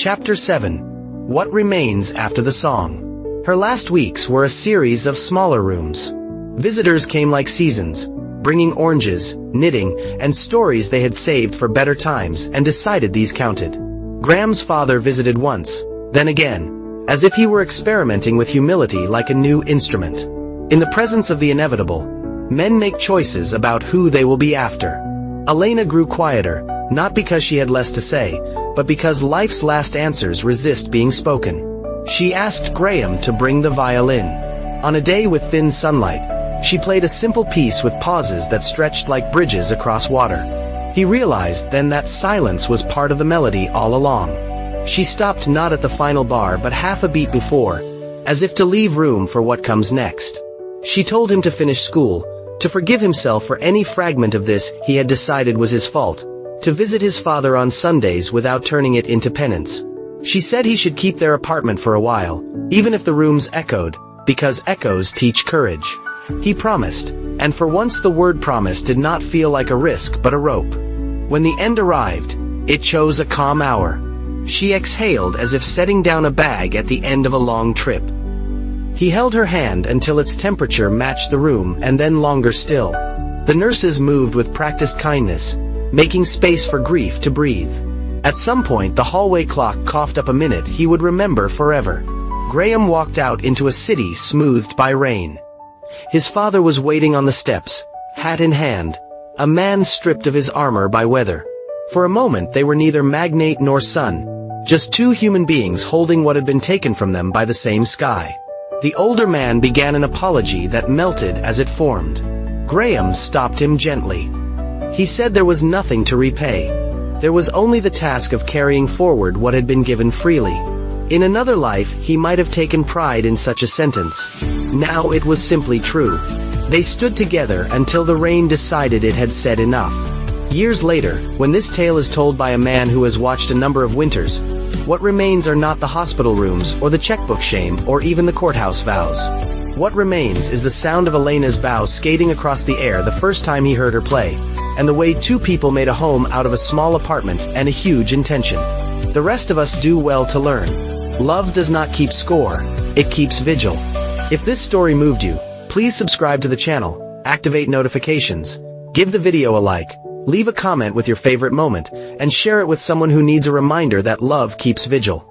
Chapter 7. What Remains After the Song. Her last weeks were a series of smaller rooms. Visitors came like seasons, bringing oranges, knitting, and stories they had saved for better times and decided these counted. Graham's father visited once, then again, as if he were experimenting with humility like a new instrument. In the presence of the inevitable, men make choices about who they will be after. Elena grew quieter, not because she had less to say, but because life's last answers resist being spoken. She asked Graham to bring the violin. On a day with thin sunlight, she played a simple piece with pauses that stretched like bridges across water. He realized then that silence was part of the melody all along. She stopped not at the final bar but half a beat before, as if to leave room for what comes next. She told him to finish school, to forgive himself for any fragment of this he had decided was his fault, to visit his father on Sundays without turning it into penance. She said he should keep their apartment for a while, even if the rooms echoed, because echoes teach courage. He promised, and for once the word promise did not feel like a risk but a rope. When the end arrived, it chose a calm hour. She exhaled as if setting down a bag at the end of a long trip. He held her hand until its temperature matched the room and then longer still. The nurses moved with practiced kindness, making space for grief to breathe. At some point the hallway clock coughed up a minute he would remember forever. Graham walked out into a city smoothed by rain. His father was waiting on the steps, hat in hand, a man stripped of his armor by weather. For a moment they were neither magnate nor son, just two human beings holding what had been taken from them by the same sky. The older man began an apology that melted as it formed. Graham stopped him gently. He said there was nothing to repay. There was only the task of carrying forward what had been given freely. In another life he might have taken pride in such a sentence. Now it was simply true. They stood together until the rain decided it had said enough. Years later, when this tale is told by a man who has watched a number of winters, what remains are not the hospital rooms or the checkbook shame or even the courthouse vows. What remains is the sound of Elena's bow skating across the air the first time he heard her play, and the way two people made a home out of a small apartment and a huge intention. The rest of us do well to learn. Love does not keep score, it keeps vigil. If this story moved you, please subscribe to the channel, activate notifications, give the video a like, leave a comment with your favorite moment, and share it with someone who needs a reminder that love keeps vigil.